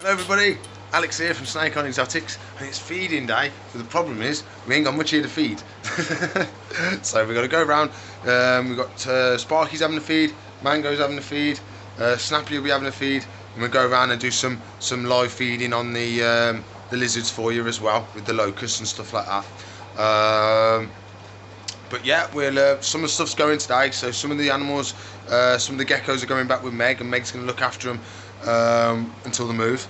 Hello everybody, Alex here from Snake on Exotics, and it's feeding day. So the problem is we ain't got much here to feed. So we've got to go around. We've got Sparky's having a feed, Mango's having a feed, Snappy will be having a feed, and we'll go around and do some live feeding on the lizards for you as well, with the locusts and stuff like that. But yeah, some of the stuff's going today. So some of the animals, some of the geckos are going back with Meg, and Meg's going to look after them until the move.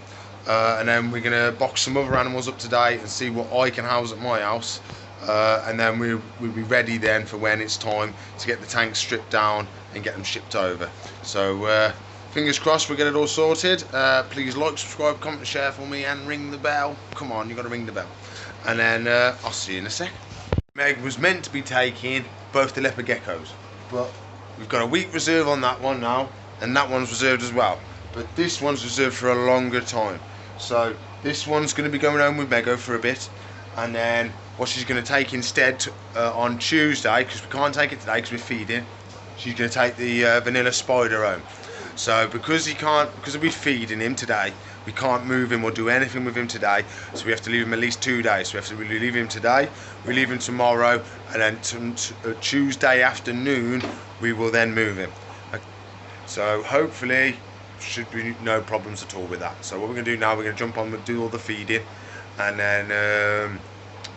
And then we're going to box some other animals up today and see what I can house at my house. And then we'll be ready then for when it's time to get the tanks stripped down and get them shipped over. So fingers crossed we'll get it all sorted. Please like, subscribe, comment, share for me, and ring the bell. Come on, you got to ring the bell. And then I'll see you in a sec. Meg was meant to be taking both the leopard geckos, but we've got a week reserve on that one now, and that one's reserved as well. But this one's reserved for a longer time. So this one's going to be going home with Mego for a bit, and then what she's going to take instead on Tuesday, because we can't take it today because we're feeding, she's going to take the vanilla spider home. So because we're feeding him today, we can't move him or do anything with him today, so we have to leave him at least 2 days. So we have to leave him today, we leave him tomorrow, and then Tuesday afternoon we will then move him. So hopefully should be no problems at all with that. So what we're going to do now, we're going to jump on and do all the feeding, and then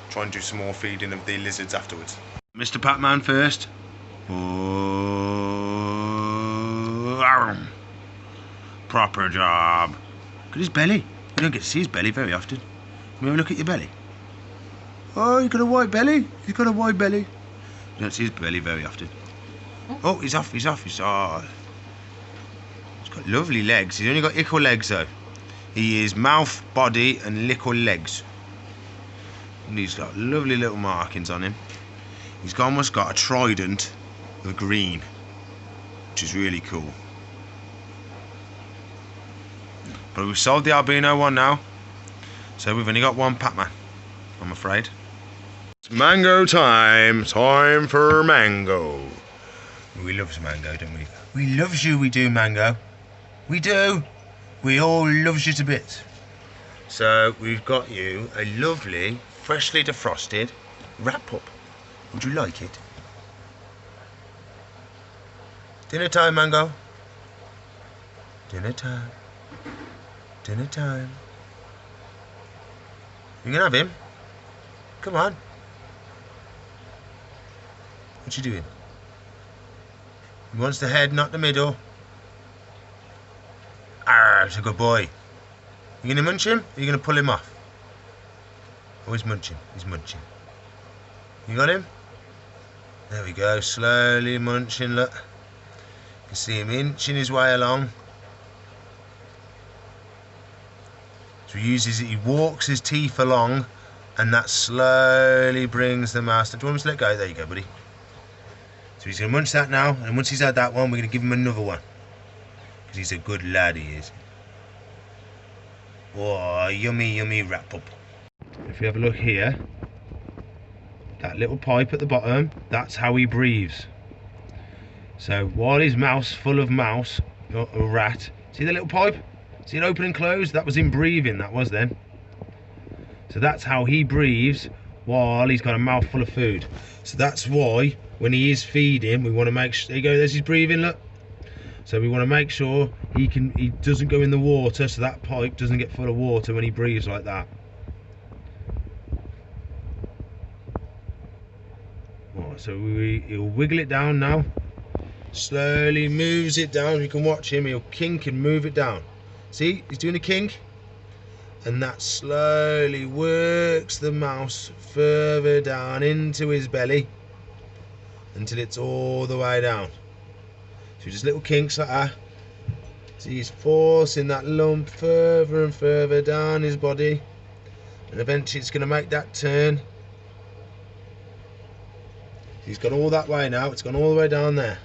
try and do some more feeding of the lizards afterwards. Mr. Pac-Man first. Proper job. Look at his belly. You don't get to see his belly very often. Can we have a look at your belly? Oh, you've got a white belly. He's got a white belly. You don't see his belly very often. Oh, he's off. He's got lovely legs. He's only got ickle legs though. He is mouth, body, and little legs. And he's got lovely little markings on him. He's almost got a trident of green, which is really cool. But we've sold the albino one now, so we've only got one Pac-Man, I'm afraid. It's mango time. Time for Mango. We loves Mango, don't we? We loves you, we do, Mango. We do. We all loves you to bits. So we've got you a lovely, freshly defrosted wrap up. Would you like it? Dinner time, Mango. Dinner time. Dinner time. You can have him. Come on. What you doing? He wants the head, not the middle. Arr, it's a good boy. You gonna munch him? Or are you gonna pull him off? Oh, he's munching. He's munching. You got him? There we go. Slowly munching. Look. You can see him inching his way along. So he walks his teeth along, and that slowly brings the mouse. Do you want me to let go? There you go, buddy. So he's going to munch that now, and once he's had that one, we're going to give him another one. Because he's a good lad, he is. Oh, yummy, yummy wrap up. If you have a look here, that little pipe at the bottom, that's how he breathes. So while his mouth's full of mouse, or rat, see the little pipe? See it open and close? That was him breathing, that was then. So that's how he breathes while he's got a mouthful of food. So that's why when he is feeding, we want to make sure, there you go, there's his breathing, look. So we want to make sure he doesn't go in the water, so that pipe doesn't get full of water when he breathes like that. Oh, so he'll wiggle it down now. Slowly moves it down. You can watch him, he'll kink and move it down. See, he's doing a kink, and that slowly works the mouse further down into his belly until it's all the way down. So just little kinks like that. See, he's forcing that lump further and further down his body, and eventually it's going to make that turn. He's gone all that way now, it's gone all the way down there.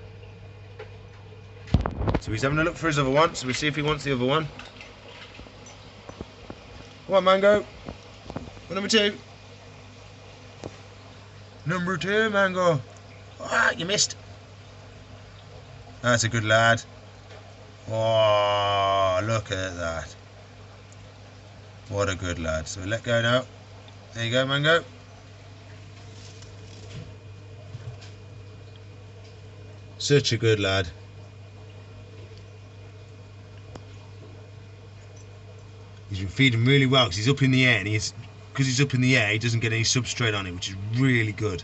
So he's having a look for his other one, so we'll see if he wants the other one. Come on, Mango. Number two. Number two, Mango. Ah, you missed. That's a good lad. Oh, look at that. What a good lad. So let go now. There you go, Mango. Such a good lad. He's been feeding really well because he's up in the air, and because he's up in the air, he doesn't get any substrate on it, which is really good.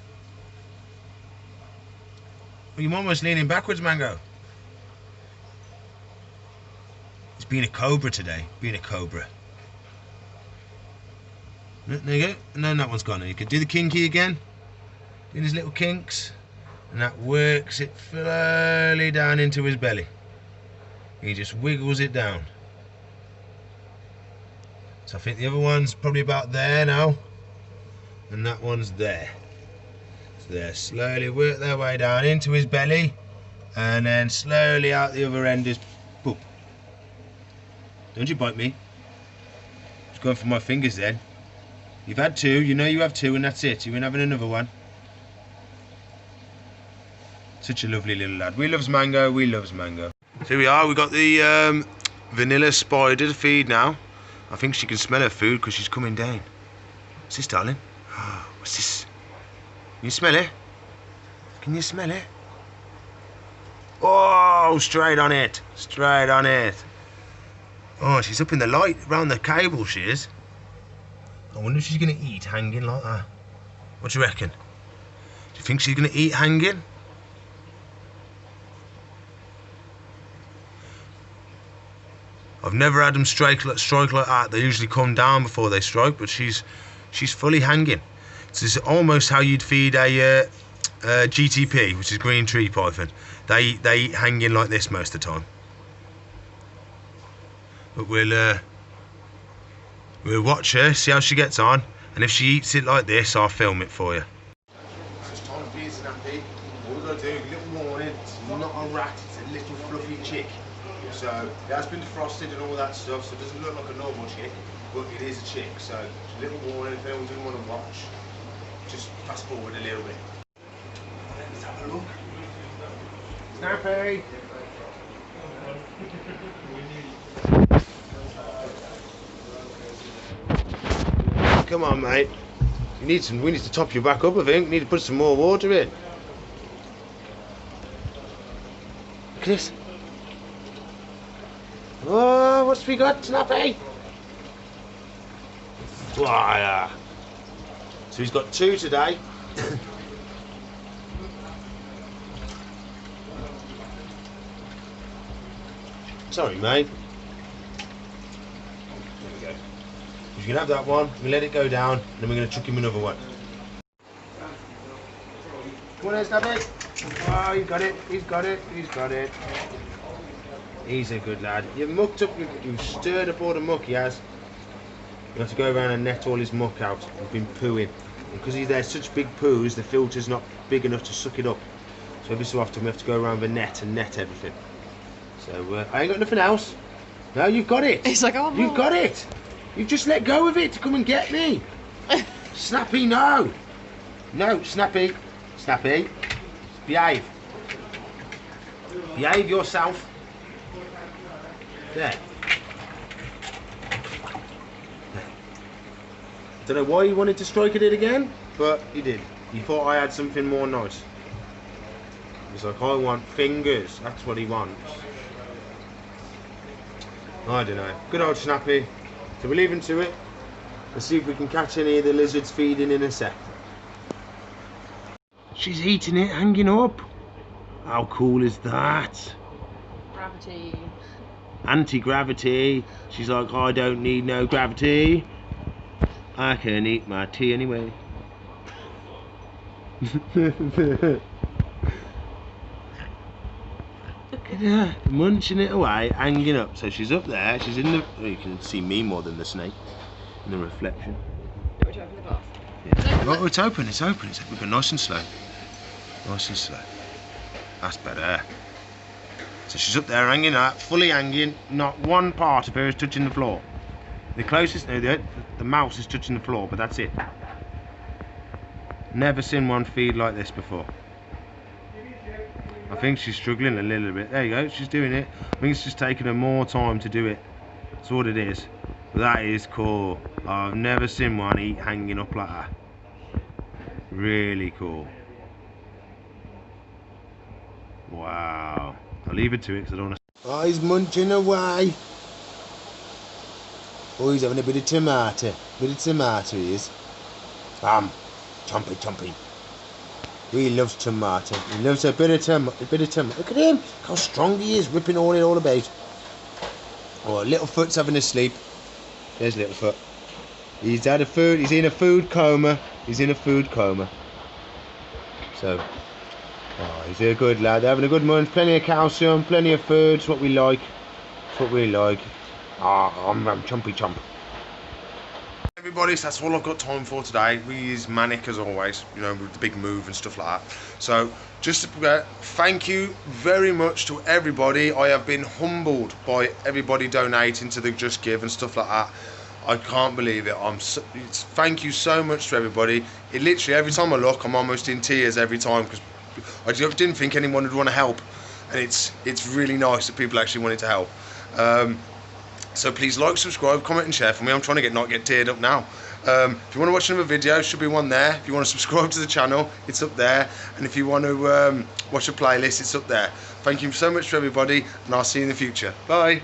Well, you're almost leaning backwards, Mango. He's been a cobra today. Being a cobra. There you go. And then that one's gone. And you can do the kinky again. Doing his little kinks. And that works it slowly down into his belly. He just wiggles it down. So I think the other one's probably about there now. And that one's there. So they slowly work their way down into his belly. And then slowly out the other end is... Boop. Don't you bite me. Just going for my fingers then. You've had two, you know you have two, and that's it. You ain't having another one. Such a lovely little lad. We loves Mango, we loves Mango. So here we are, we got the vanilla spider to feed now. I think she can smell her food because she's coming down. What's this, darling? What's this? Can you smell it? Can you smell it? Oh, straight on it. Straight on it. Oh, she's up in the light around the cable, she is. I wonder if she's going to eat hanging like that. What do you reckon? Do you think she's going to eat hanging? I've never had them strike like that. They usually come down before they strike, but she's fully hanging. So it's almost how you'd feed a GTP, which is green tree python. They eat hanging like this most of the time. But we'll watch her, see how she gets on, and if she eats it like this, I'll film it for you. It's time to be snappy. All we've got to do, a little warning, it's not a rat, it's a little fluffy chick. So it has been defrosted and all that stuff, so it doesn't look like a normal chick, but it is a chick. So a little warning, if anyone doesn't want to watch, just fast forward a little bit. Let's have a look. Snappy! Come on, mate. We need to top you back up, I think. We need to put some more water in. Look at this. Oh, what's we got, Snappy? Wow. So he's got two today. Sorry, mate. There we go. You can have that one, we let it go down, and then we're going to chuck him another one. Come on, Snappy. Oh, he's got it, he's got it, he's got it. He's a good lad. You've mucked up, you've stirred up all the muck, he has. You have to go around and net all his muck out. He's been pooing. And because there's such big poos, the filter's not big enough to suck it up. So every so often we have to go around the net and net everything. So I ain't got nothing else. No, you've got it. It's like, oh, you've got it. You've just let go of it to come and get me. Snappy, no. No, Snappy. Snappy. Behave. Behave yourself. There. I don't know why he wanted to strike at it again, but he did. He thought I had something more nice. He's like, I want fingers. That's what he wants. I don't know. Good old Snappy. So we're leaving to it. Let's see if we can catch any of the lizards feeding in a sec. She's eating it, hanging up. How cool is that? Gravity. Anti-gravity. She's like, I don't need no gravity. I can eat my tea anyway. Look at her, munching it away, hanging up. So she's up there, she's in the... Oh, you can see me more than the snake in the reflection. Would you open the glass? Yeah. Oh, it's open, it's open. It's open. Nice and slow. Nice and slow. That's better. So she's up there hanging out, fully hanging. Not one part of her is touching the floor. The closest, no, the mouse is touching the floor, but that's it. Never seen one feed like this before. I think she's struggling a little bit. There you go, she's doing it. I think it's just taking her more time to do it. That's what it is. That is cool. I've never seen one eat hanging up like that. Really cool. Wow. I'll leave it to it because I don't want to. Oh, he's munching away. Oh, he's having a bit of tomato. Bit of tomato he is. Chompy, chompy. He loves tomato. He loves a bit of tomato. Look at him. How strong he is, ripping all about. Oh, Littlefoot's having a sleep. There's Littlefoot. He's had a food. He's in a food coma. He's in a food coma. So, oh, he's a good lad. They're having a good month. Plenty of calcium, plenty of food. It's what we like. It's what we like. Chompy chomp. Everybody, so that's all I've got time for today. We is manic as always, you know, with the big move and stuff like that. So, just to thank you very much to everybody. I have been humbled by everybody donating to the Just Give and stuff like that. I can't believe it. Thank you so much to everybody. It literally, every time I look, I'm almost in tears every time because I didn't think anyone would want to help, and it's really nice that people actually wanted to help. So please like, subscribe, comment and share for me. I'm trying to not get teared up now. If you want to watch another video, should be one there. If you want to subscribe to the channel, it's up there. And if you want to watch a playlist, it's up there. Thank you so much for everybody, and I'll see you in the future. Bye.